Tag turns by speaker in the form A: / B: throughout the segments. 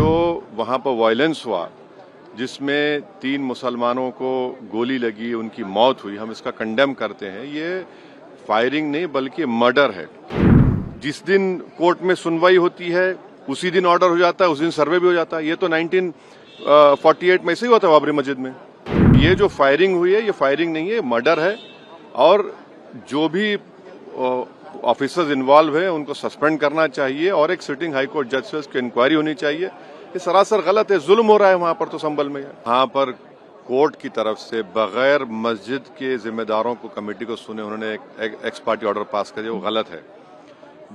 A: जो वहाँ पर वायलेंस हुआ जिसमें 3 मुसलमानों को गोली लगी, उनकी मौत हुई, हम इसका कंडेम करते हैं। ये फायरिंग नहीं बल्कि मर्डर है। जिस दिन कोर्ट में सुनवाई होती है उसी दिन ऑर्डर हो जाता है, उस दिन सर्वे भी हो जाता है। ये तो 1948 में ऐसे ही हुआ था बाबरी मस्जिद में। ये जो फायरिंग हुई है ये फायरिंग नहीं है, मर्डर है। और जो भी ऑफिसर्स इन्वॉल्व है उनको सस्पेंड करना चाहिए और एक सिटिंग हाईकोर्ट जज से उसकी इंक्वायरी होनी चाहिए। ये सरासर गलत है, जुल्म हो रहा है वहां पर तो संभल में। वहां पर कोर्ट की तरफ से बगैर मस्जिद के जिम्मेदारों को कमेटी को सुने उन्होंने एक एक्स पार्टी ऑर्डर पास कर दिया, वो गलत है।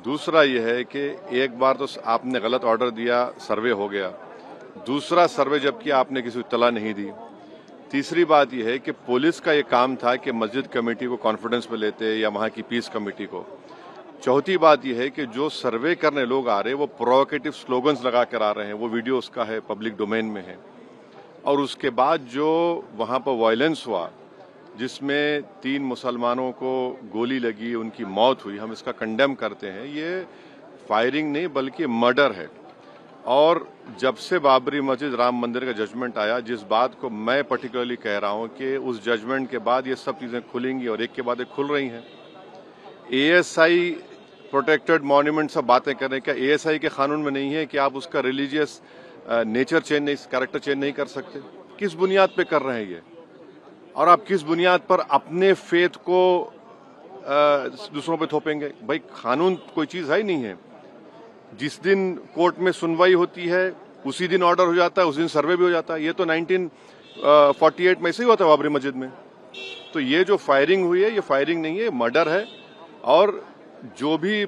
A: दूसरा ये है कि एक बार तो आपने गलत ऑर्डर दिया, सर्वे हो गया। दूसरा सर्वे जब किया आपने किसी को इत्तला नहीं दी। तीसरी बात यह है कि पुलिस का ये काम था कि मस्जिद कमेटी को कॉन्फिडेंस में लेते या वहां की पीस कमेटी को। चौथी बात यह है कि जो सर्वे करने लोग आ रहे हैं वो प्रोवोकेटिव स्लोगन्स लगा कर आ रहे हैं, वो वीडियो उसका है, पब्लिक डोमेन में है। और उसके बाद जो वहां पर वायलेंस हुआ जिसमें 3 मुसलमानों को गोली लगी, उनकी मौत हुई, हम इसका कंडेम करते हैं। ये फायरिंग नहीं बल्कि मर्डर है। और जब से बाबरी मस्जिद राम मंदिर का जजमेंट आया, जिस बात को मैं पर्टिकुलरली कह रहा हूं कि उस जजमेंट के बाद ये सब चीजें खुलेंगी और एक के बाद एक खुल रही हैं। एएसआई प्रोटेक्टेड मॉन्यूमेंट सब बातें कर रहे हैं, क्या एएसआई के कानून में नहीं है कि आप उसका रिलीजियस नेचर चेंज नहीं, कैरेक्टर चेंज नहीं कर सकते? किस बुनियाद पे कर रहे हैं ये? और आप किस बुनियाद पर अपने फेथ को दूसरों पे थोपेंगे? भाई कानून कोई चीज है ही नहीं है। जिस दिन कोर्ट में सुनवाई होती है उसी दिन ऑर्डर हो जाता है, उस दिन सर्वे भी हो जाता है। ये तो 1948 में ऐसे ही हुआ था बाबरी मस्जिद में। तो ये जो फायरिंग हुई है ये फायरिंग नहीं है, मर्डर है। और जो भी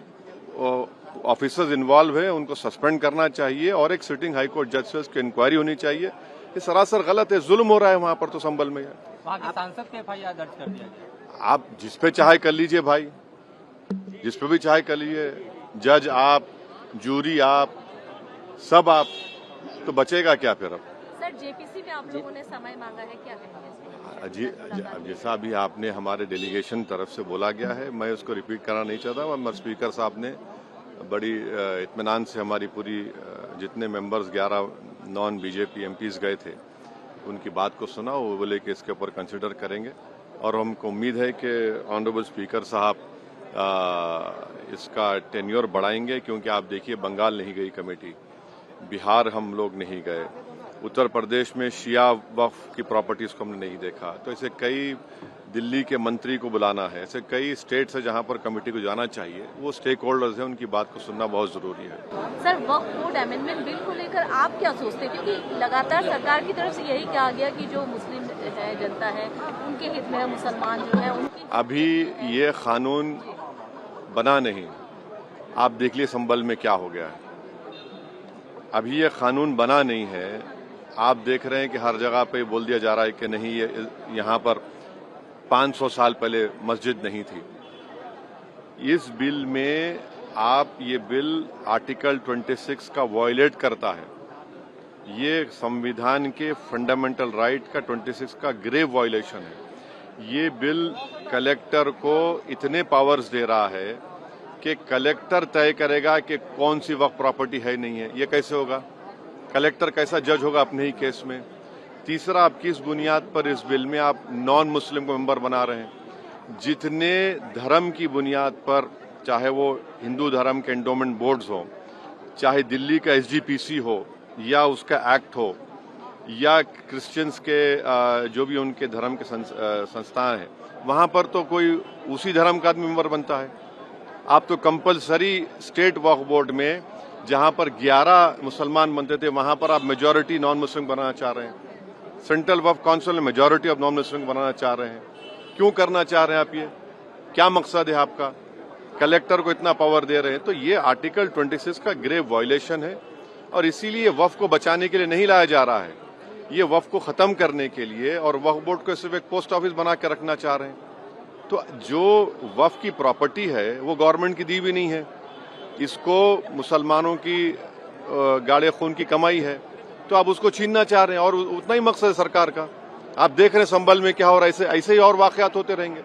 A: ऑफिसर्स इन्वॉल्व है उनको सस्पेंड करना चाहिए और एक सिटिंग हाईकोर्ट जज से उसकी इंक्वायरी होनी चाहिए। ये सरासर गलत है, जुल्म हो रहा है वहां पर तो संभल में।
B: वहाँ के सांसद के एफआईआर दर्ज कर दिया गया।
A: आप जिस पे चाहे कर लीजिए भाई, जिस पे भी चाहे कर लीजिए। जज आप, जूरी आप, सब आप, तो बचेगा क्या फिर? अब
C: सर जेपीसी में आप लोगों ने समय मांगा है, क्या कहेंगे?
A: जी, जैसा अभी आपने हमारे डेलीगेशन तरफ से बोला गया है, मैं उसको रिपीट करना नहीं चाहता। मगर स्पीकर साहब ने बड़ी इत्मीनान से हमारी पूरी जितने मेंबर्स 11 नॉन बीजेपी एमपीज गए थे उनकी बात को सुना। वो बोले कि इसके ऊपर कंसिडर करेंगे और हमको उम्मीद है कि ऑनरेबल स्पीकर साहब इसका टेन्योर बढ़ाएंगे। क्योंकि आप देखिए बंगाल नहीं गई कमेटी, बिहार हम लोग नहीं गए, उत्तर प्रदेश में शिया वक्फ की प्रॉपर्टीज को हमने नहीं देखा। तो ऐसे कई, दिल्ली के मंत्री को बुलाना है, ऐसे कई स्टेट्स है जहां पर कमेटी को जाना चाहिए। वो स्टेक होल्डर्स हैं, उनकी बात को सुनना बहुत जरूरी है।
C: सर वक्फ बोर्ड अमेंडमेंट बिल को लेकर आप क्या सोचते हैं? क्योंकि लगातार सरकार की तरफ से यही कहा गया कि जो मुस्लिम है, जनता है, उनके हित में है, मुसलमान जो है उनकी। अभी
A: ये कानून बना नहीं, आप देख लिए संभल में क्या हो गया है। अभी ये कानून बना नहीं है। आप देख रहे हैं कि हर जगह पे बोल दिया जा रहा है कि नहीं, ये यहाँ पर 500 साल पहले मस्जिद नहीं थी। इस बिल में ये बिल आर्टिकल 26 का वायलेट करता है। ये संविधान के फंडामेंटल राइट का 26 का ग्रेव वायलेशन है। ये बिल कलेक्टर को इतने पावर्स दे रहा है कि कलेक्टर तय करेगा कि कौन सी वक्फ प्रॉपर्टी है नहीं है। ये कैसे होगा? कलेक्टर कैसा जज होगा अपने ही केस में? तीसरा, आप किस बुनियाद पर इस बिल में आप नॉन मुस्लिम को मेंबर बना रहे हैं? जितने धर्म की बुनियाद पर, चाहे वो हिंदू धर्म के एंडोमेंट बोर्ड्स हो, चाहे दिल्ली का एसजीपीसी हो या उसका एक्ट हो, या क्रिश्चियंस के जो भी उनके धर्म के संस्थान हैं, वहां पर तो कोई उसी धर्म का आदमी मेंबर बनता है। आप तो कंपलसरी स्टेट वक्फ बोर्ड में जहां पर 11 मुसलमान बनते थे वहां पर आप मेजॉरिटी नॉन मुस्लिम बनाना चाह रहे हैं। सेंट्रल वक्फ काउंसिल में मेजॉरिटी ऑफ नॉन मुस्लिम बनाना चाह रहे हैं। क्यों करना चाह रहे हैं आप? ये क्या मकसद है आपका? कलेक्टर को इतना पावर दे रहे हैं। तो ये आर्टिकल 26 का ग्रेव वायलेशन है और इसीलिए वक्फ को बचाने के लिए नहीं लाया जा रहा है। ये वक्फ को खत्म करने के लिए, और वक्फ बोर्ड को सिर्फ एक पोस्ट ऑफिस बना के रखना चाह रहे हैं। तो जो वक्फ की प्रॉपर्टी है वो गवर्नमेंट की दी भी नहीं है, इसको मुसलमानों की गाड़े खून की कमाई है, तो आप उसको छीनना चाह रहे हैं। और उतना ही मकसद है सरकार का। आप देख रहे हैं संभल में क्या हो रहा है, ऐसे ही और वाकयात होते रहेंगे।